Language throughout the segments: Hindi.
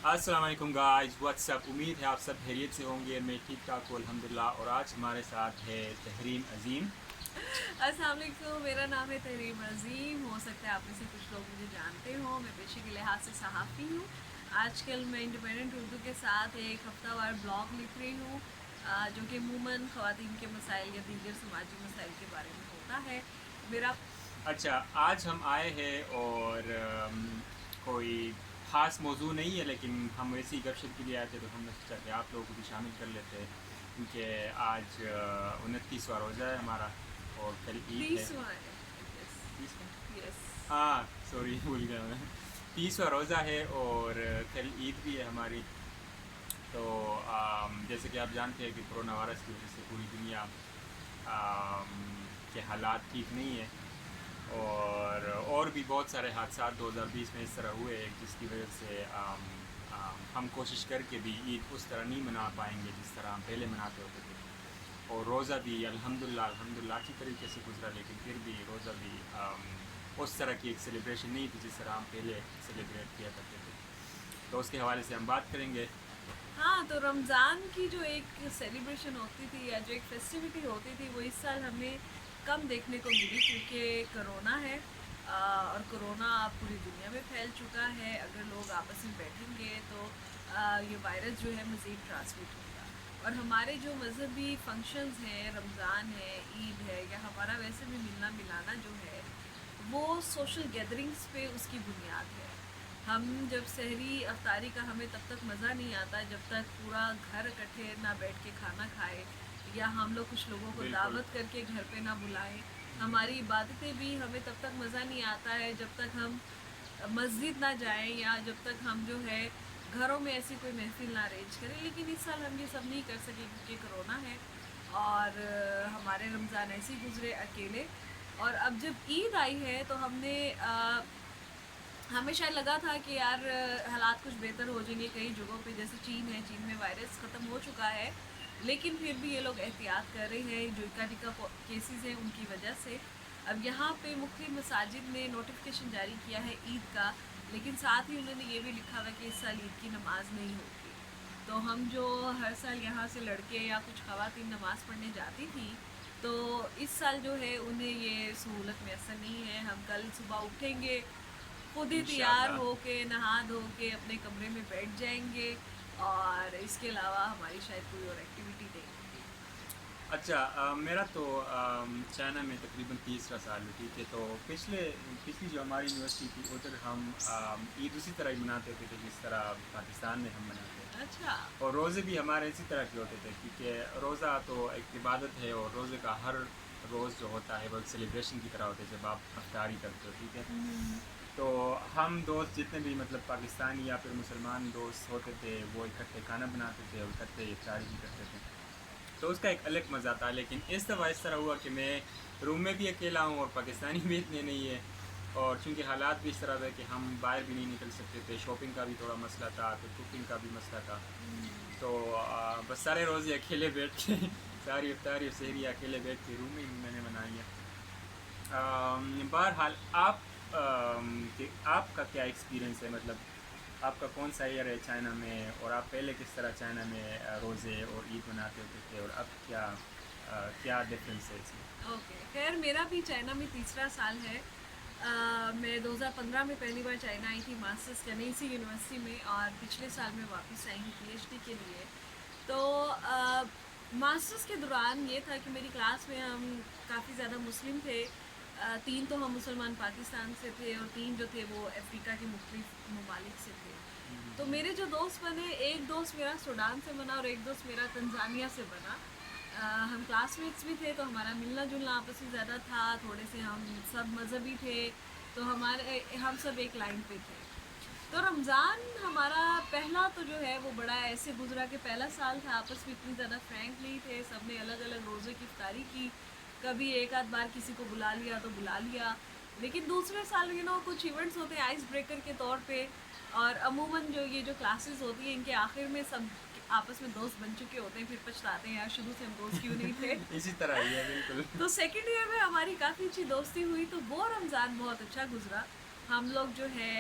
अस्सलाम वालेकुम गाइस, व्हाट्सअप। उम्मीद है आप सब खैरियत से होंगे। मैं ठीक ठाक हूँ अल्हम्दुलिल्लाह। और आज हमारे साथ है तहरीम अजीम। अस्सलाम वालेकुम, मेरा नाम है तहरीम अजीम। हो सकता है आप में से कुछ लोग मुझे जानते हो। मैं पेशे के लिहाज से सहाफ़ी हूँ। आजकल मैं इंडिपेंडेंट उर्दू के साथ एक हफ्तावार ब्लॉग लिख रही हूँ, जो कि अमूमन ख़वातीन के मसाइल या दीगर समाजी मसाइल के बारे में होता है। मेरा अच्छा, आज हम आए हैं और कोई ख़ास मौजू नहीं है, लेकिन हम वैसे ही गपशप के लिए आए थे, तो हमने सोचा कि आप लोगों को भी शामिल कर लेते हैं, क्योंकि आज 29वां रोज़ा है हमारा और कल ईद है। 30वां है। यस। 30वां? यस। हाँ, सॉरी, भूल गया मैं। 30वां रोज़ा है और कल ईद भी है हमारी। तो जैसे कि आप जानते हैं कि कोरोना वायरस की वजह से पूरी दुनिया के हालात ठीक नहीं है, और भी बहुत सारे हादसा 2020 में इस तरह हुए, जिसकी वजह से हम कोशिश करके भी ईद उस तरह नहीं मना पाएंगे जिस तरह हम पहले मनाते होते थे। और रोज़ा भी अल्हम्दुलिल्लाह अच्छी तरीके से गुजरा, लेकिन फिर भी रोज़ा भी उस तरह की एक सेलिब्रेशन नहीं थी जिस तरह हम पहले सेलिब्रेट किया करते थे। तो उसके हवाले से हम बात करेंगे। हाँ, तो रमज़ान की जो एक सेलिब्रेशन होती थी या जो एक फेस्टिविटी होती थी, वो इस साल हमें कम देखने को मिली क्योंकि कोरोना है। और कोरोना अब पूरी दुनिया में फैल चुका है। अगर लोग आपस में बैठेंगे तो ये वायरस जो है मज़ीद ट्रांसमिट होगा। और हमारे जो मज़हबी फंक्शंस हैं, रमज़ान है, ईद है, या हमारा वैसे भी मिलना मिलाना जो है, वो सोशल गैदरिंग्स पे उसकी बुनियाद है। हम जब सहरी अफ्तारी का हमें तब तक मज़ा नहीं आता जब तक पूरा घर इकट्ठे ना बैठ के खाना खाए, या हम लोग कुछ लोगों को बिल्कुल। दावत करके घर पे ना बुलाएं। हमारी इबादतें भी हमें तब तक मज़ा नहीं आता है जब तक हम मस्जिद ना जाएं, या जब तक हम जो है घरों में ऐसी कोई महफिल ना अरेंज करें। लेकिन इस साल हम ये सब नहीं कर सके क्योंकि कोरोना है। और हमारे रमज़ान ऐसे ही गुजरे अकेले। और अब जब ईद आई है तो हमें शायद लगा था कि यार हालात कुछ बेहतर हो जाएंगे कई जगहों पे, जैसे चीन है, चीन में वायरस ख़त्म हो चुका है। लेकिन फिर भी ये लोग एहतियात कर रहे हैं जो इक्का टिक्का केसेस हैं उनकी वजह से। अब यहाँ पे मुख्तलिफ मसाजिद ने नोटिफिकेशन जारी किया है ईद का, लेकिन साथ ही उन्होंने ये भी लिखा हुआ कि इस साल ईद की नमाज नहीं होगी। तो हम जो हर साल यहाँ से लड़के या कुछ ख़वातीन नमाज़ पढ़ने जाती थी, तो इस साल जो है उन्हें ये सहूलत मैसर नहीं है। हम कल सुबह उठेंगे, खुद ही तैयार इंशाल्लाह। होके नहा धो के अपने कमरे में बैठ जाएंगे, और इसके अलावा हमारी शायद कोई और एक्टिविटी नहीं होगी। अच्छा, मेरा तो चाइना में तकरीबन तीसरा साल है, ठीक है। तो पिछली जो हमारी यूनिवर्सिटी थी, उधर हम ईद उसी तरह ही मनाते थे जिस तरह पाकिस्तान में हम मनाते हैं। अच्छा। और रोज़े भी हमारे इसी तरह के होते थे, क्योंकि रोज़ा तो एक इबादत है, और रोज़े का हर रोज़ जो होता है वो एक सेलिब्रेशन की तरह होता है जब आप अफ्तारी करते हो, ठीक है। हम्म। तो हम दोस्त जितने भी मतलब पाकिस्तानी या फिर मुसलमान दोस्त होते थे, वो इकट्ठे खाना बनाते थे और इकट्ठे इफ्तारी भी करते थे। तो उसका एक अलग मज़ा था। लेकिन इस दफ़ा इस तरह हुआ कि मैं रूम में भी अकेला हूँ और पाकिस्तानी भी इतने नहीं है। और चूँकि हालात भी इस तरह थे कि हम बाहर भी नहीं निकल सकते थे, शॉपिंग का भी थोड़ा मसला था, फिर कुकिंग का भी मसला था। तो बस सारे रोज़े अकेले बैठ के सारी इफ्तारी और सहरी अकेले बैठ के रूम में ही मैंने बनाई है। बहरहाल आपका क्या एक्सपीरियंस है, मतलब आपका कौन सा ईयर है चाइना में, और आप पहले किस तरह चाइना में रोज़े और ईद मनाते होते थे, और अब क्या डिफरेंस है इसमें? ओके, खैर मेरा भी चाइना में तीसरा साल है। मैं 2015 में पहली बार चाइना आई थी मास्टर्स करने इसी यूनिवर्सिटी में, और पिछले साल मैं वापस आई हूँ पीएचडी के लिए। तो मास्टर्स के दौरान ये था कि मेरी क्लास में हम काफ़ी ज़्यादा मुस्लिम थे। तीन तो हम मुसलमान पाकिस्तान से थे, और तीन जो थे वो अफ्रीका के मुख्तलिफ ममालिक से थे। तो मेरे जो दोस्त बने, एक दोस्त मेरा सूडान से बना और एक दोस्त मेरा तंजानिया से बना। हम क्लासमेट्स भी थे, तो हमारा मिलना जुलना आपस में ज़्यादा था। थोड़े से हम सब मज़हबी थे, तो हम सब एक लाइन पे थे। तो रमज़ान हमारा पहला तो जो है वो बड़ा ऐसे गुजरा कि पहला साल था, आपस में इतनी ज़्यादा फ्रैंक नहीं थे, सब ने अलग अलग रोज़े की इफ्तारी की। कभी एक आध बार किसी को बुला लिया तो बुला लिया। लेकिन दूसरे साल कुछ इवेंट्स होते हैं आइस ब्रेकर के तौर पे। और अमूमन जो ये जो क्लासेस होती हैं, इनके आखिर में सब आपस में दोस्त बन चुके होते हैं, फिर पछताते हैं यार शुरू से हम दोस्त क्यों नहीं थे। इसी तरह ही है, बिल्कुल। तो सेकेंड ईयर में हमारी काफ़ी अच्छी दोस्ती हुई, तो वो रमज़ान बहुत अच्छा गुजरा। हम लोग जो है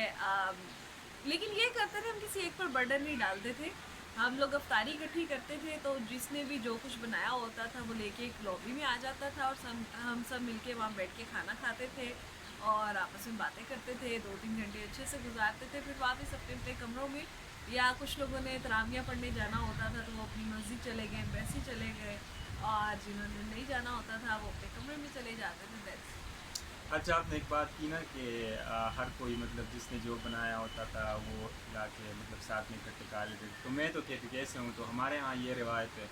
लेकिन ये करते थे, हम किसी एक पर बर्डन नहीं डालते थे। हम लोग अफ्तारी इकट्ठी करते थे, तो जिसने भी जो कुछ बनाया होता था वो लेके एक लॉबी में आ जाता था, और हम सब मिलके वहाँ बैठ के खाना खाते थे और आपस में बातें करते थे। 2-3 घंटे अच्छे से गुजारते थे। फिर वापस अपने अपने कमरों में, या कुछ लोगों ने तरावियाँ पढ़ने जाना होता था तो वो अपनी मस्जिद चले गए, एम्बेसी चले गए, और जिन्होंने नहीं जाना होता था वो अपने कमरे में चले जाते थे। दैट्स अच्छा, आपने एक बात की ना कि हर कोई मतलब जिसने जो बनाया होता था वो ला के मतलब साथ में इकट्ठे खा लेते थे। तो मैं तो कहते कैसे हूँ, तो हमारे यहाँ ये रिवायत है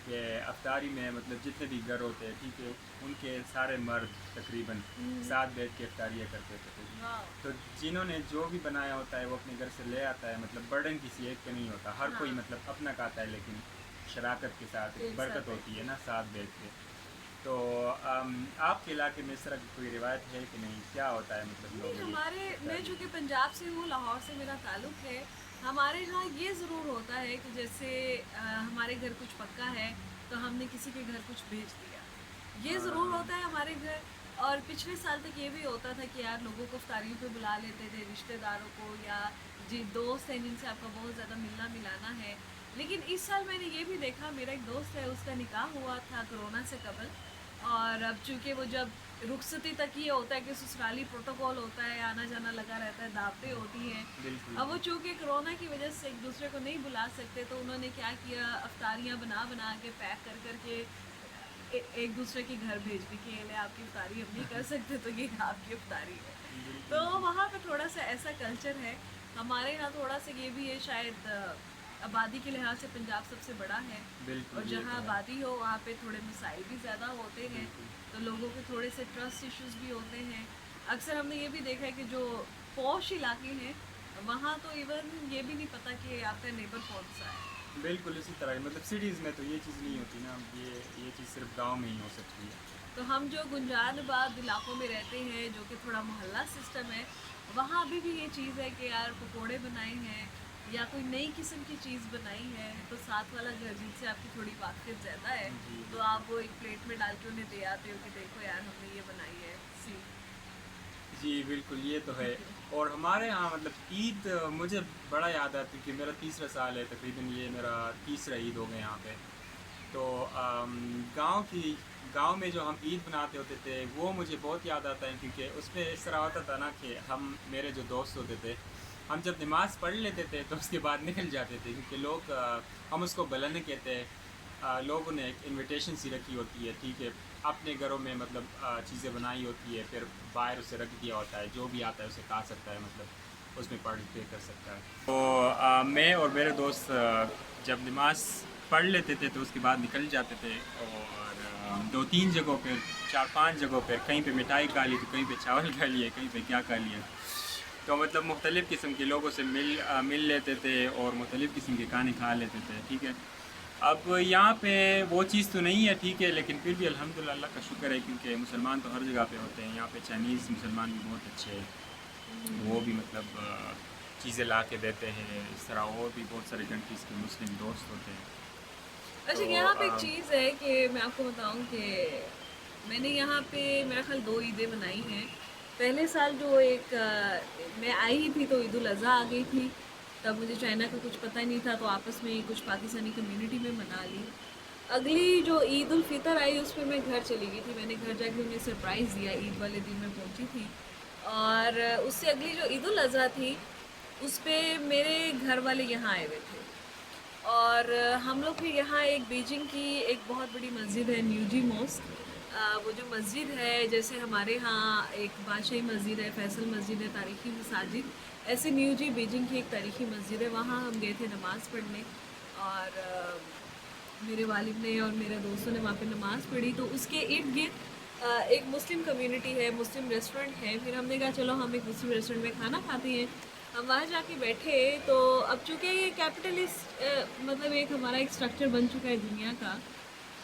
कि अफ्तारी में मतलब जितने भी घर होते हैं, ठीक है, उनके सारे मर्द तकरीबन साथ बैठ के अफ्तारियाँ करते थे। वाह। तो जिन्होंने जो भी बनाया होता है वो अपने घर से ले आता है, मतलब बर्डन किसी एक पे नहीं होता, हर कोई हाँ। मतलब अपना खाता है, लेकिन शराकत के साथ एक बरकत साथ होती है ना साथ बैठ के। तो आपके इलाके में इस तरह की कोई रिवायत है कि नहीं, क्या होता है मतलब नहीं, लोग हमारे, मैं अफ्तारी? चूँकि पंजाब से हूँ, लाहौर से मेरा ताल्लुक़ है। हमारे यहाँ ये ज़रूर होता है कि जैसे हमारे घर कुछ पक्का है तो हमने किसी के घर कुछ भेज दिया, ये ज़रूर हाँ, होता है हमारे घर। और पिछले साल तक ये भी होता था कि यार लोगों को इफ्तारियों पे बुला लेते थे, रिश्तेदारों को, या जी दोस्त हैं जिनसे आपका बहुत ज़्यादा मिलना मिलाना है। लेकिन इस साल मैंने ये भी देखा, मेरा एक दोस्त है, उसका निकाह हुआ था कोरोना से कबल, और अब चूँकि वो जब रुखसती तक ये होता है कि ससुराली प्रोटोकॉल होता है, आना जाना लगा रहता है, दावतें होती हैं। बिल्कुल। अब वो चूँकि कोरोना की वजह से एक दूसरे को नहीं बुला सकते, तो उन्होंने क्या किया, अफ्तारियाँ बना बना के पैक कर कर के एक दूसरे के घर भेज दी कि ये ले आपकी इफ्तारी, हम नहीं कर सकते तो ये आपकी इफ्तारी है। तो बिल्कुल जी। वहाँ पे थोड़ा सा ऐसा कल्चर है। हमारे यहाँ थोड़ा सा ये भी है, शायद आबादी के लिहाज से पंजाब सबसे बड़ा है, और बिल्कुल, ये जहाँ तो है। आबादी हो वहाँ पे थोड़े मसाइल भी ज़्यादा होते हैं, बिल्कुल। तो लोगों के थोड़े से ट्रस्ट इश्यूज़ भी होते हैं। अक्सर हमने ये भी देखा है कि जो पॉश इलाके हैं वहाँ तो इवन ये भी नहीं पता कि आपका नेबर कौन सा है। बिल्कुल इसी तरह ही, मतलब सिटीज़ में तो ये चीज़ नहीं होती ना, ये चीज़ सिर्फ गांव में ही हो सकती है। तो हम जो गुंजानबाद इलाकों में रहते हैं, जो कि थोड़ा मोहल्ला सिस्टम है, वहाँ अभी भी ये चीज़ है कि यार पकोड़े बनाए हैं या कोई नई किस्म की चीज़ बनाई है, तो साथ वाला घर जिनसे आपकी थोड़ी वाक़फ़ियत ज़्यादा है, जी तो बिल्कुल। आप वो एक प्लेट में डाल के उन्हें दे आते हो कि देखो यार हमने ये बनाई है, सी। जी बिल्कुल, ये तो है। और हमारे यहाँ मतलब ईद मुझे बड़ा याद आता है कि मेरा तीसरा साल है तकरीबन, ये मेरा तीसरा ईद हो गया यहाँ पे। तो गांव में जो हम ईद बनाते होते थे वो मुझे बहुत याद आता है, क्योंकि उसमें इस तरह होता था ना कि हम, मेरे जो दोस्त होते थे, हम जब नमाज़ पढ़ लेते थे तो उसके बाद निकल जाते थे, क्योंकि लोग हम उसको बलन कहते हैं, लोगों ने एक इनविटेशन सी रखी होती है, ठीक है, अपने घरों में मतलब चीज़ें बनाई होती है, फिर बाहर उसे रख दिया होता है, जो भी आता है उसे खा सकता है, मतलब उसमें पार्टिसिपेट कर सकता है। तो मैं और मेरे दोस्त जब नमाज पढ़ लेते थे तो उसके बाद निकल जाते थे, और 2-3 जगहों पर, 4-5 जगहों पर, कहीं पे मिठाई खा ली तो कहीं पे चावल खा लिए, कहीं पे क्या खा लिया। तो मतलब मुख्तलिफ़ किस्म के लोगों से मिल लेते थे और मुख्तलिफ़ किस्म के खाने खा लेते थे, ठीक है। अब यहाँ पे वो चीज़ तो नहीं है, ठीक है, लेकिन फिर भी अल्हम्दुलिल्लाह अल्लाह का शुक्र है, क्योंकि मुसलमान तो हर जगह पे होते हैं। यहाँ पे चाइनीज़ मुसलमान भी बहुत अच्छे हैं, वो भी मतलब चीज़ें ला के देते हैं, इस तरह और भी बहुत सारे कंट्रीज़ के मुस्लिम दोस्त होते हैं। अच्छा, तो यहाँ पे एक चीज़ है कि मैं आपको बताऊँ कि मैंने यहाँ पे मेरा ख्याल 2 ईदें मनाई हैं। पहले साल जो एक मैं आई ही थी तो ईद उल अज़हा आ गई थी, तब मुझे चाइना का कुछ पता ही नहीं था, तो आपस में ही कुछ पाकिस्तानी कम्युनिटी में मना ली। अगली जो ईद उल फ़ितर आई उसपे मैं घर चली गई थी, मैंने घर जाके उन्हें सरप्राइज़ दिया, ईद वाले दिन मैं पहुँची थी। और उससे अगली जो ईद उल अज़हा थी, उस पे मेरे घर वाले यहाँ आए हुए थे। और हम लोग के यहाँ एक बीजिंग की एक बहुत बड़ी मस्जिद है, न्यूजी मॉस्क। वो जो मस्जिद है, जैसे हमारे यहाँ एक बादशाही मस्जिद है, फैसल मस्जिद है, तारीखी मसाजिद, ऐसे न्यूजी बीजिंग की एक तारीखी मस्जिद है, वहाँ हम गए थे नमाज़ पढ़ने। और मेरे वालिद ने और मेरे दोस्तों ने वहाँ पे नमाज़ पढ़ी, तो उसके इर्द गिर्द एक मुस्लिम कम्युनिटी है, मुस्लिम रेस्टोरेंट है। फिर हमने कहा चलो हम एक मुस्लिम रेस्टोरेंट में खाना खाते हैं। हम वहाँ जाके बैठे, तो अब चूँकि ये कैपिटलिस्ट मतलब एक हमारा एक स्ट्रक्चर बन चुका है दुनिया का।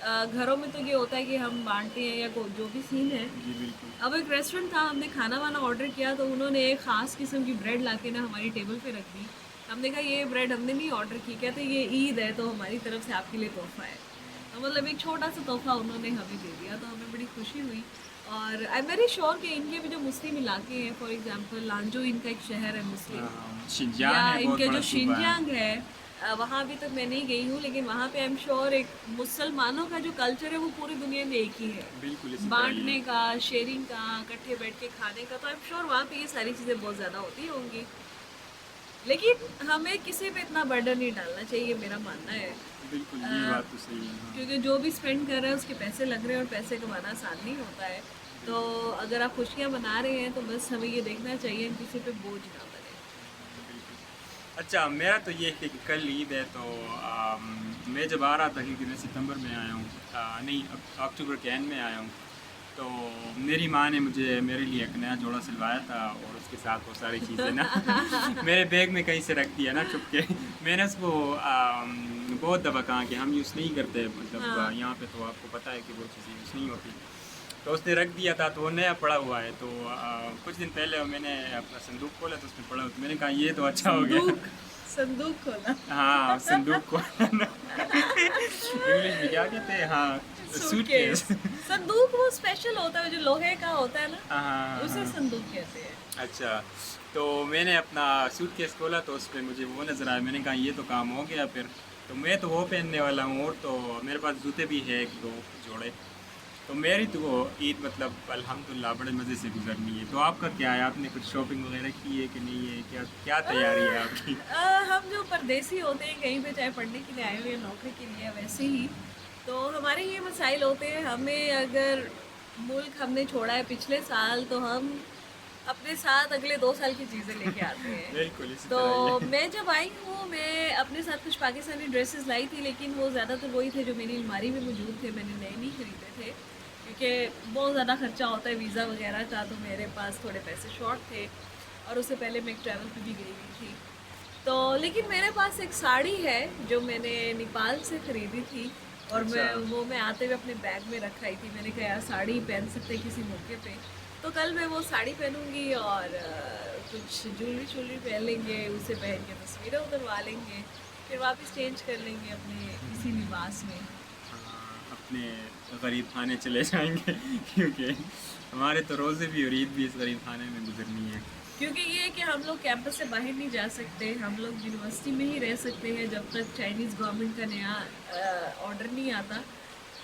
घरों में तो ये होता है कि हम बांटते हैं या जो भी सीन है। जी बिल्कुल। अब एक रेस्टोरेंट था, हमने खाना वाना ऑर्डर किया, तो उन्होंने एक ख़ास किस्म की ब्रेड ला के ना हमारी टेबल पे रख दी। हमने कहा ये ब्रेड हमने नहीं ऑर्डर की, कहते ये ईद है तो हमारी तरफ से आपके लिए तोहफ़ा है। तो मतलब एक छोटा सा तोहफ़ा उन्होंने हमें दे दिया, तो हमें बड़ी खुशी हुई। और आई एम वेरी श्योर कि इनके भी जो मुस्लिम इलाके हैं, फॉर एग्जांपल लांजो इनका एक शहर है मुस्लिम, शिनजियांग या है, बहुत इनके बड़ा जो सूबा है। शिनजियांग है, वहाँ अभी तक मैं नहीं गई हूँ, लेकिन वहाँ पे आई एम श्योर एक मुसलमानों का जो कल्चर है वो पूरी दुनिया में एक ही है, बिल्कुल इसी तरह बांटने ही। का, शेयरिंग का, इकट्ठे बैठ के खाने का। तो आई एम श्योर वहाँ पे ये सारी चीज़ें बहुत ज़्यादा होती होंगी, लेकिन हमें किसी पे इतना बर्डन नहीं डालना चाहिए, मेरा मानना है। बिल्कुल ये बात तो सही है, हाँ। क्योंकि जो भी स्पेंड कर रहे हैं उसके पैसे लग रहे हैं, और पैसे कमाना आसान नहीं होता है। तो अगर आप खुशियाँ मना रहे हैं तो बस हमें ये देखना चाहिए किसी पे बोझ ना बने। बिल्कुल। अच्छा, मेरा तो ये है कि कल ईद है, तो मैं जब आ रहा था, क्योंकि मैं सितंबर में आया हूँ, नहीं अक्टूबर के एंड में आया हूँ, तो मेरी माँ ने मुझे मेरे लिए एक नया जोड़ा सिलवाया था, और उसके साथ वो सारी चीज़ें ना मेरे बैग में कहीं से रख दिया ना छुप के। मैंने उसको बहुत दफ़ा कहा कि हम यूज़ नहीं करते, मतलब हाँ। यहाँ पे तो आपको पता है कि वो चीज़ें यूज़ नहीं होती। तो उसने रख दिया था, तो वो नया पड़ा हुआ है। तो कुछ दिन पहले मैंने अपना संदूक खोला, तो उसमें पड़ा हुआ, तो मैंने कहा ये तो अच्छा हो गया। संदूक संदूक खोला। हाँ, संदूक को इंग्लिश में क्या कहते हैं, हाँ, सूटकेस। सूटकेस। संदूक वो स्पेशल होता है जो लोहे का होता है ना, हाँ, उसे संदूक कहते हैं। अच्छा। तो मैंने अपना सूटकेस खोला, तो उस पर मुझे वो नज़र आया, मैंने कहा ये तो काम हो गया फिर। तो मैं तो वो पहनने वाला हूँ, और तो मेरे पास जूते भी है 1-2 जोड़े। तो मेरी तो वो ईद मतलब अल्हम्दुलिल्लाह बड़े मज़े से गुजरनी है। तो आपका क्या है, आपने कुछ शॉपिंग वगैरह की है कि नहीं है, क्या क्या तैयारी है आपकी? हम जो परदेसी होते हैं कहीं पे, चाहे पढ़ने के लिए आए हुए हैं, नौकरी के लिए, वैसे ही तो हमारे ये मसाइल होते हैं। हमें अगर मुल्क हमने छोड़ा है पिछले साल, तो हम अपने साथ अगले 2 साल की चीज़ें लेके आते हैं। बिल्कुल इसी तो तरह ही है। मैं जब आई हूँ, मैं अपने साथ कुछ पाकिस्तानी ड्रेसेस लाई थी, लेकिन वो ज़्यादातर वही थे जो मेरी अलमारी में मौजूद थे, मैंने नए नहीं खरीदे थे, क्योंकि बहुत ज़्यादा खर्चा होता है वीज़ा वगैरह का, तो मेरे पास थोड़े पैसे शॉर्ट थे, और उससे पहले मैं एक ट्रैवल पे भी गई हुई थी। तो लेकिन मेरे पास एक साड़ी है जो मैंने नेपाल से ख़रीदी थी, और अच्छा। मैं आते हुए अपने बैग में रख आई थी। मैंने कहा यार साड़ी पहन सकते हैं किसी मौके पे, तो कल मैं वो साड़ी पहनूंगी, और कुछ ज्वेलरी पहन लेंगे, उसे पहन के तस्वीरें उतरवा लेंगे, फिर वापस चेंज कर लेंगे अपने इसी लिबास में। हाँ, अपने गरीब खाने चले जाएंगे क्योंकि हमारे तो रोज़े भी और ईद भी इस गरीब खाने में गुजरनी है। क्योंकि ये है कि हम लोग कैंपस से बाहर नहीं जा सकते, हम लोग यूनिवर्सिटी में ही रह सकते हैं जब तक चाइनीज़ गवर्नमेंट का नया ऑर्डर नहीं आता।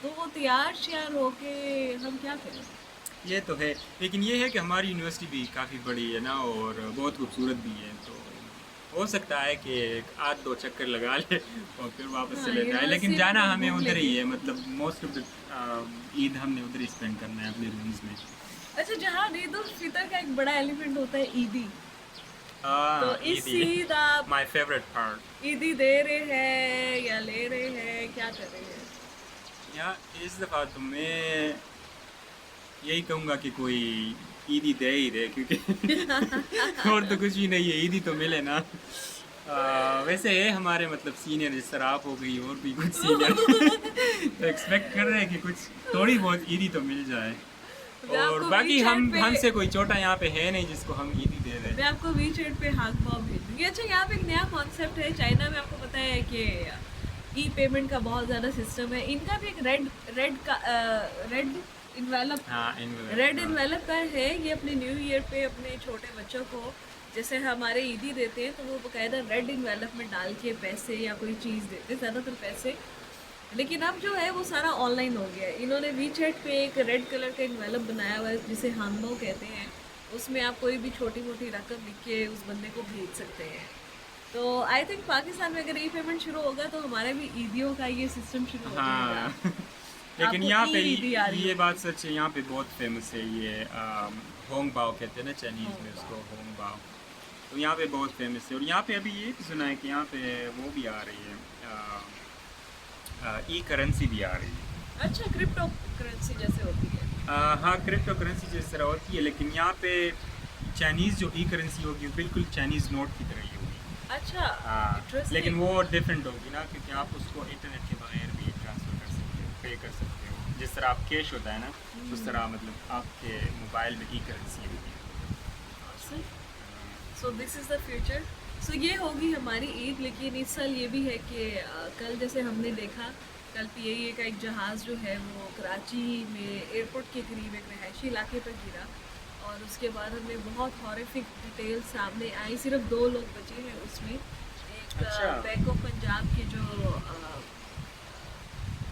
तो वो तैयार श्यार होके हम क्या करें। ये तो है, लेकिन ये है कि हमारी यूनिवर्सिटी भी काफ़ी बड़ी है ना, और बहुत खूबसूरत भी है, तो हो सकता है कि 8-2 चक्कर लगा ले और फिर वापस हाँ, चले जाए, लेकिन यूनिवर्सिटी जाना में हमें घूम उधर ही लेंगे। है, मतलब मोस्ट ऑफ द ईद हमने उधर ही स्पेंड करना है अपने रूम्स में। अच्छा, जहाँ ईद उल फितर का एक बड़ा एलिमेंट होता है ईदी, तो ईद इस ही ईद आप माई फेवरेट पार्ट। ईदी दे रहे हैं या ले रहे हैं, क्या कर रहे हैं? या इस दफ़ा तो मैं यही कहूँगा कि कोई ईदी दे ही दे, क्योंकि और तो कुछ भी नहीं है, ईदी तो मिले ना। वैसे है हमारे मतलब सीनियर, जिस तरह आप हो गई और भी कुछ सीनियर तो एक्सपेक्ट कर रहे हैं कि कुछ थोड़ी बहुत ईदी तो मिल जाए, मैं और आपको बाकी वीचैट हम पे हमसे कोई छोटा यहाँ पे है नहीं जिसको हम ईदी दे मैं दें। आपको वीचैट पे हाथ पाव भेज दूँगी। अच्छा, यहाँ पे एक नया कॉन्सेप्ट है चाइना में, आपको पता है कि ई पेमेंट का बहुत ज़्यादा सिस्टम है। इनका भी एक रेड इन्वेलप हाँ, रेड इन्वेलप का है। ये अपने न्यू ईयर पे अपने छोटे बच्चों को, जैसे हमारे ईदी देते हैं, तो वो बाकायदा रेड इन्वेलप में डाल के पैसे या कोई चीज़ देते हैं, ज़्यादातर पैसे। लेकिन अब जो है वो सारा ऑनलाइन हो गया है। इन्होंने वीचैट पे एक रेड कलर का इन्वेलप बनाया हुआ है जिसे हानमो कहते हैं। उसमें आप कोई भी छोटी मोटी रकम लिख के उस बंदे को भेज सकते हैं। तो आई थिंक पाकिस्तान में अगर ई पेमेंट शुरू होगा तो हमारे भी ईदियों का ये सिस्टम शुरू हो जाएगा। हाँ लेकिन आपको यहाँ पे ईदी आ रही ये है। बात सच है, यहाँ पे बहुत फेमस है ये होंग बाओ कहते हैं ना चाइनीज़ में होंग उसको, होंग बाओ। तो यहाँ पे बहुत फेमस है, और यहाँ पे अभी ये भी सुना है कि यहाँ पे वो भी आ रही है, ई करेंसी भी आ रही है। अच्छा, क्रिप्टो करेंसी जैसे होती है। हाँ, क्रिप्टो करेंसी जिस तरह होती है, लेकिन यहाँ पे चाइनीज़ जो ई करेंसी होगी वो बिल्कुल चाइनीज़ नोट की तरह ही होगी। अच्छा, हाँ, लेकिन इंटरेस्टिंग। वो डिफरेंट होगी ना, क्योंकि आप उसको इंटरनेट के बगैर भी ट्रांसफ़र कर सकते हो, पे कर सकते हो। जिस तरह आप कैश होता है ना, उस तरह मतलब आपके मोबाइल में ई करेंसी होगी। So this is the future. सो ये होगी हमारी ईद। लेकिन इस साल ये भी है कि कल जैसे हमने देखा, कल पीआईए का एक जहाज़ जो है वो कराची में एयरपोर्ट के करीब एक रहायशी इलाके पर गिरा, और उसके बाद हमें बहुत हॉरिफिक डिटेल सामने आई। सिर्फ 2 लोग बचे हैं उसमें। एक अच्छा। बैंक ऑफ पंजाब के जो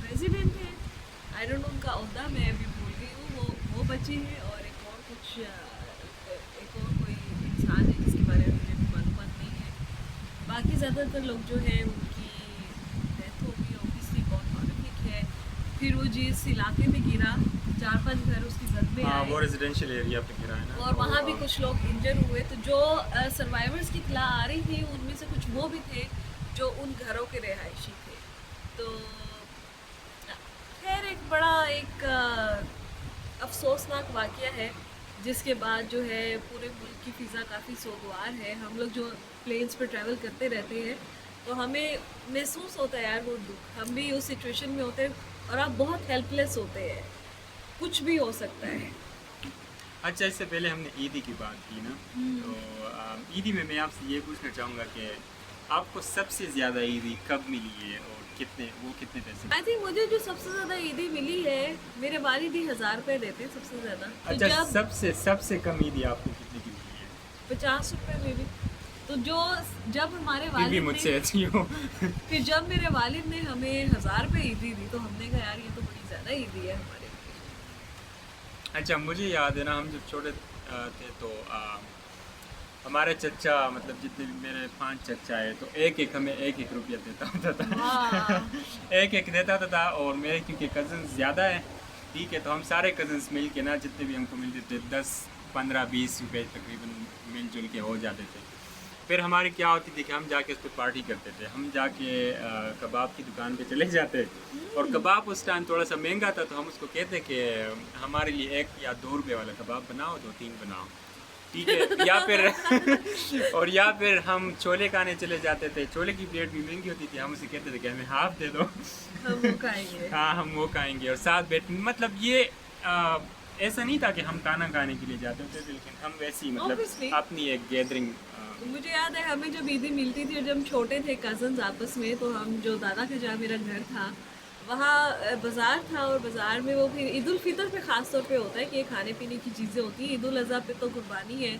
प्रेसिडेंट हैं, आई डोंट नो उनका ओहदा मैं अभी भूल गई हूँ, वो बचे हैं, और एक और कोई इंसान है जिसके बारे में मुझे मालूमात नहीं है। बाकी ज़्यादातर लोग जो है उनकी डेथ हो गई, ऑब्वियसली बहुत हॉरिफिक है। फिर वो जिस इलाके में गिरा 4-5 घर उसकी जद में हाँ, आए, वो रेजिडेंशियल एरिया पे गिरा है ना, और तो, वहाँ भी कुछ लोग इंजर हुए। तो जो सर्वाइवर्स की इत्तला आ रही थी उनमें से कुछ वो भी थे जो उन घरों के रहायशी थे। तो खैर एक बड़ा एक अफसोसनाक वाक़या है, जिसके बाद जो है पूरे मुल्क की फ़िज़ा काफ़ी सोगवार है। हम लोग जो प्लेन्स पर ट्रैवल करते रहते हैं तो हमें महसूस होता है यार वो दुख, हम भी उस सिचुएशन में होते हैं और आप बहुत हेल्पलेस होते हैं, कुछ भी हो सकता है। अच्छा, इससे पहले हमने ईदी की बात की ना, तो ईदी में मैं आपसे ये पूछना चाहूँगा कि आपको सबसे ज़्यादा ईदी कब मिली है और कितने पैसे? आई थिंक मुझे जो सबसे ज़्यादा ईदी मिली है, मेरे वालिद ही 1000 रुपये देते हैं सबसे ज़्यादा। तो अच्छा, जब सबसे कम ईदी आपको कितने की मिली है? 50 रुपये में भी, तो जब हमारे फिर भी वालिद मुझसे ने अच्छी हो। फिर जब मेरे वालिद ने हमें 1000 रुपये ईदी दी तो हमने कहा यार ये तो बड़ी ज़्यादा ईदी है हमारे लिए। अच्छा, मुझे याद है ना, हम जब छोटे थे तो हमारे चचा, मतलब जितने भी मेरे 5 चचा है, तो एक हमें एक रुपया देता होता था। एक देता होता था, और मेरे क्योंकि कज़न्स ज़्यादा है, ठीक है, तो हम सारे कज़न्स मिल के ना जितने भी हमको मिलते थे 10, 15, 20 रुपये तकरीबन मिलजुल के हो जाते थे। फिर हमारी क्या होती थी कि हम जाके उस पर पार्टी करते थे। हम जाके कबाब की दुकान पे चले जाते, और कबाब उस टाइम थोड़ा सा महंगा था, तो हम उसको कहते कि हमारे लिए 1 या 2 रुपये वाला कबाब बनाओ, 2-3 बनाओ, ठीक है। या फिर हम छोले खाने चले जाते थे। छोले की प्लेट भी महंगी होती थी, हम उसे कहते थे कि हमें हाफ दे दो, हम वो खाएंगे। हाँ, हम वो खाएंगे, और साथ बैठ, मतलब ये ऐसा नहीं था कि हम खाना खाने के लिए जाते थे, लेकिन हम वैसे ही मतलब Obviously. अपनी एक गैदरिंग। मुझे याद है हमें जब ईदी मिलती थी और जब हम छोटे थे कज़न्स आपस में, तो हम जो दादा के जहाँ मेरा घर था वहाँ बाज़ार था, और बाज़ार में वो फिर ईद उल फितर पे ख़ास तौर पे होता है कि खाने पीने की चीज़ें होती हैं। ईद उल अज़हा पे तो कुर्बानी है,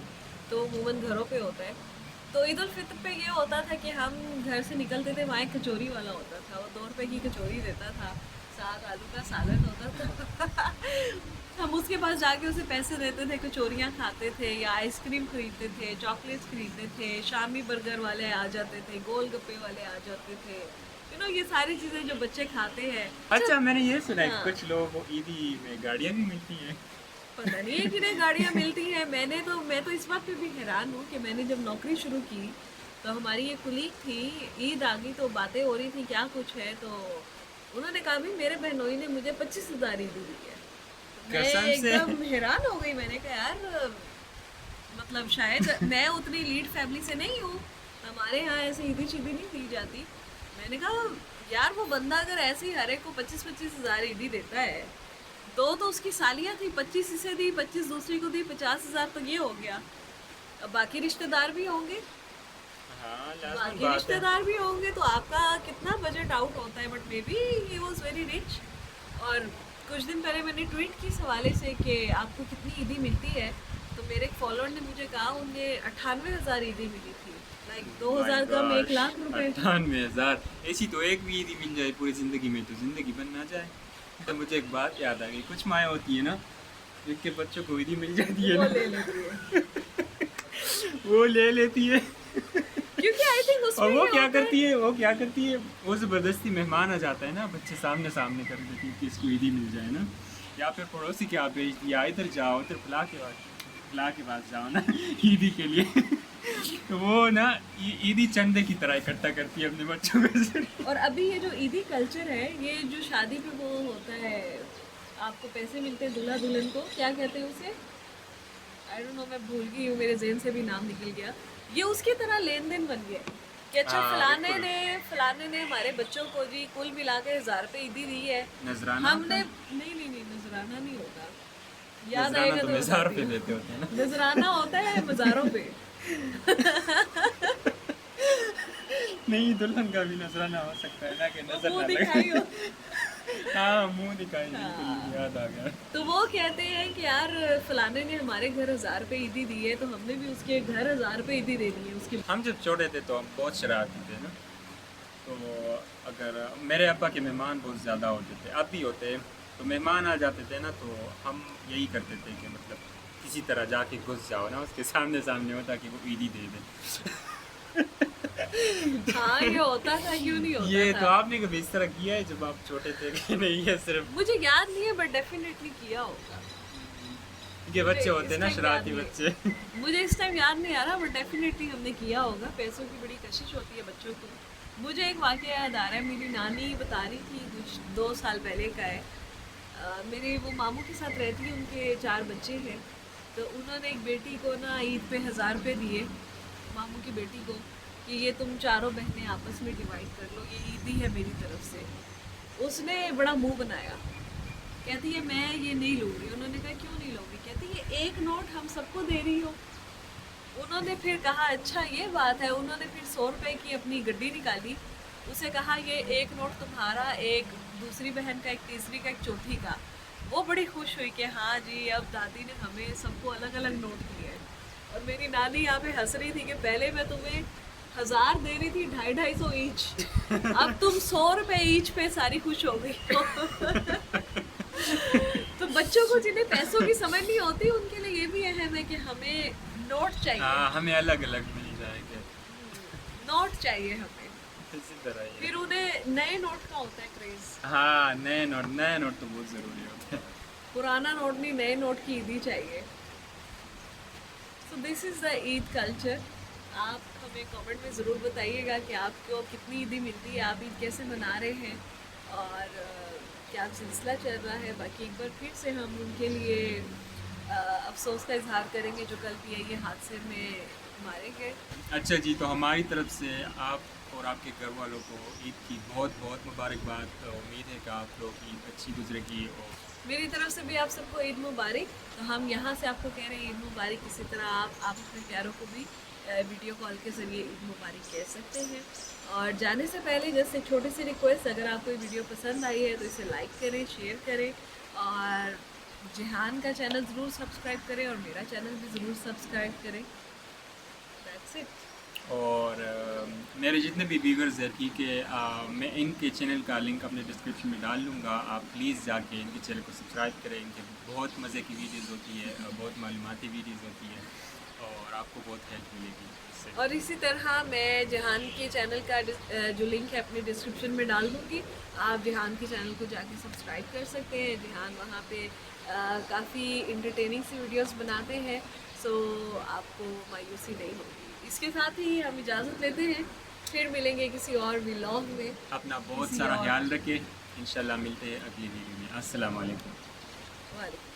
तो अमूमन घरों पे होता है। तो ईद उल फितर पे ये होता था कि हम घर से निकलते थे, वहाँ एक कचौरी वाला होता था, वो 2 रुपये की कचौरी देता था, साथ आलू का सालन होता था। हम उसके पास जाके उसे पैसे देते थे, कचौरियाँ खाते थे या आइसक्रीम खरीदते थे, चॉकलेट्स खरीदते थे, शामी बर्गर वाले आ जाते थे, गोल गप्पे वाले आ जाते थे, ये सारी चीज़ें जो बच्चे खाते हैं। अच्छा, मैंने ये सुना है हाँ। कि कुछ लोगों को ईदी में गाड़ियाँ भी मिलती हैं। पता नहीं है किन्हें गाड़ियाँ मिलती हैं। मैं तो इस बात पे भी हैरान हूँ कि मैंने जब नौकरी शुरू की तो हमारी एक कुलीग थी, ईद आ गई तो बातें हो रही थी क्या कुछ है, तो उन्होंने कहा भी मेरे बहनोई ने मुझे 25,000 ईदी दी है। मैं कसम से? एकदम हैरान हो गई, मैंने कहा यार मतलब शायद मैं उतनी लीड फैमिली से नहीं हूँ, हमारे यहाँ ऐसे ईदी शीदी नहीं दी जाती। मैंने कहा यार वो बंदा अगर ऐसे ही हर एक को 25,000 ईदी देता है, तो उसकी सालियाँ थी, 25 इसे दी, 25 दूसरी को दी, 50,000 तो ये हो गया। अब बाकी रिश्तेदार भी होंगे, हाँ, लाजमी बाकी बात है। रिश्तेदार भी होंगे, तो आपका कितना बजट आउट होता है। But may be he was very rich. और कुछ दिन पहले मैंने ट्वीट की इस हवाले से कि आपको कितनी ईदी मिलती है, तो मेरे एक फॉलोअर ने मुझे कहा उन्हें 98,000 ईदी मिली थी, लाइक 2,000 कम 1 लाख रुपए। 98,000 ऐसी तो एक भी ईदी मिल जाए पूरी ज़िंदगी में, तो ज़िंदगी बन ना जाए। तो मुझे एक बात याद आ गई, कुछ माएँ होती है ना जिनके बच्चों को ईदी मिल जाती है वो ना, ले लेती है वो ले लेती है। क्योंकि आई थिंक और उसमें वो ये क्या होता है। करती है, वो ज़बरदस्ती मेहमान आ जाता है ना, बच्चे सामने कर देती है कि इसको ईदी मिल जाए ना, या फिर पड़ोसी क्या भेज दिया, इधर जाओ, इधर फला के पास जाओ ना ईदी के लिए। तो वो ना ईदी चंदे की तरह इकट्ठा करती है अपने बच्चों को। और अभी ये जो ईदी कल्चर है, ये जो शादी पे वो होता है, आपको पैसे मिलते हैं दूल्हा दुल्हन को, क्या कहते हैं उसे, आई डोंट नो, मैं भूल गई हूँ, मेरे ज़हन से भी नाम निकल गया। ये उसकी तरह लेन देन बन गया कि अच्छा हाँ, फलाने ने हमारे बच्चों को जी कुल मिला के 1000 रुपये ईदी दी है। नजराना हमने होता नहीं नजराना नहीं होता, याद नजराना आएगा तो तो मज़ार बताती पे हूँ। देते होते हैं ना। नजराना होता है मज़ारों पे। नहीं, दुल्हन का भी नजराना हो सकता है ना, कि वो नजर मुंह ना दिखाई लगे। हो हाँ मुंह दिखाई, बिल्कुल याद आ गया। तो वो कहते हैं कि यार फलाने ने हमारे घर 1000 रुपये ईदी दी है, तो हमने भी उसके घर 1000 रुपये ईदी देनी है उसकी। हम जब छोटे थे तो हम बहुत शरारती थे ना, तो अगर मेरे अब्बा के मेहमान बहुत ज़्यादा होते थे, अब भी होते हैं, तो मेहमान आ जाते थे ना, तो हम यही करते थे कि मतलब किसी तरह जाके घुस जाओ ना उसके सामने सामने हो, ताकि वो ईदी दे दे। हाँ ये होता था, क्यों नहीं होता ये था। तो आपने कभी इस तरह किया है जब आप छोटे थे कि नहीं? है सिर्फ मुझे याद नहीं है, बट डेफिनेटली किया होगा। ये बच्चे होते हैं ना, इस टाइम शरारती याद बच्चे। मुझे इस टाइम याद नहीं आ रहा, बट डेफिनेटली हमने किया होगा। पैसों की बड़ी कशिश होती है बच्चों को। मुझे एक वाक़या याद आ रहा है, मेरी नानी बता रही थी, कुछ 2 साल पहले का है। मेरे वो मामू के साथ रहती है, उनके 4 बच्चे हैं। तो उन्होंने एक बेटी को ना ईद पे 1000 रुपये दिए, मामू की बेटी को, कि ये तुम चारों बहनें आपस में डिवाइड कर लो, ये ईदी है मेरी तरफ से। उसने बड़ा मुंह बनाया, कहती है मैं ये नहीं लूँगी। उन्होंने कहा क्यों नहीं लोगी? कहती ये एक नोट हम सबको दे रही हो। उन्होंने फिर कहा अच्छा ये बात है। उन्होंने फिर 100 रुपये की अपनी गड्डी निकाली, उसे कहा ये एक नोट तुम्हारा, एक दूसरी बहन का, एक तीसरी का, एक चौथी का। वो बड़ी खुश हुई कि हाँ जी, अब दादी ने हमें सबको अलग अलग नोट दिए हैं। और मेरी नानी यहाँ पे हंस रही थी कि पहले मैं तुम्हें 1000 दे रही थी, 250-250 ईच, अब तुम 100 रुपये ईच पे सारी खुश हो गई हो। तो बच्चों को जिन्हें पैसों की समझ नहीं होती, उनके लिए ये भी अहम है कि हमें नोट चाहिए। हाँ हमें अलग अलग मिल जाएंगे, नोट चाहिए हमें। इसी तरह ही फिर है। उन्हें नए नोट का होता है क्रेज। हाँ नए नोट तो बहुत ज़रूरी होते हैं। पुराना नोट नहीं, नए नोट की ईदी चाहिए। सो this is the Eid culture. आप हमें कमेंट में ज़रूर बताइएगा कि आपको कितनी ईदी मिलती है, आप ईद कैसे मना रहे हैं, और क्या सिलसिला चल रहा है। बाकी एक बार फिर से हम उनके लिए अफसोस का इजहार करेंगे जो कल पीआईए हादसे में मारे गए। अच्छा जी, तो हमारी तरफ से आप और आपके घर वालों को ईद की बहुत बहुत मुबारकबाद। तो उम्मीद है कि आप लोग की ईद अच्छी गुजरेगी, और मेरी तरफ से भी आप सबको ईद मुबारक। तो हम यहाँ से आपको कह रहे हैं ईद मुबारक। इसी तरह आप अपने प्यारों को भी वीडियो कॉल के ज़रिए ईद मुबारक कह सकते हैं। और जाने से पहले जैसे छोटी सी रिक्वेस्ट, अगर आपको ये वीडियो पसंद आई है तो इसे लाइक करें, शेयर करें, और जिहान का चैनल ज़रूर सब्सक्राइब करें, और मेरा चैनल भी ज़रूर सब्सक्राइब करें। That's it. और मेरे जितने भी व्यूवर्स हैं, ठीक है, मैं इनके चैनल का लिंक अपने डिस्क्रिप्शन में डाल लूँगा। आप प्लीज़ जाके इनके चैनल को सब्सक्राइब करें। इनके बहुत मज़े की वीडियोज़ होती है, बहुत मालूमाती वीडियोज़ होती है, और आपको बहुत हेल्प मिलेगी इससे। और इसी तरह मैं जहान के चैनल का जो लिंक है अपने डिस्क्रिप्शन में डाल दूँगी। आप जहान के चैनल को जाके सब्सक्राइब कर सकते हैं। जहान वहाँ पे काफ़ी इंटरटेनिंग सी वीडियोस बनाते हैं, सो आपको मायूसी नहीं होगी। इसके साथ ही हम इजाज़त लेते हैं, फिर मिलेंगे किसी और व्लॉग में। अपना बहुत किसी सारा और- ख्याल रखें। इंशाल्लाह मिलते हैं अगली वीडियो में। अस्सलाम वालेकुम। वालेकुम।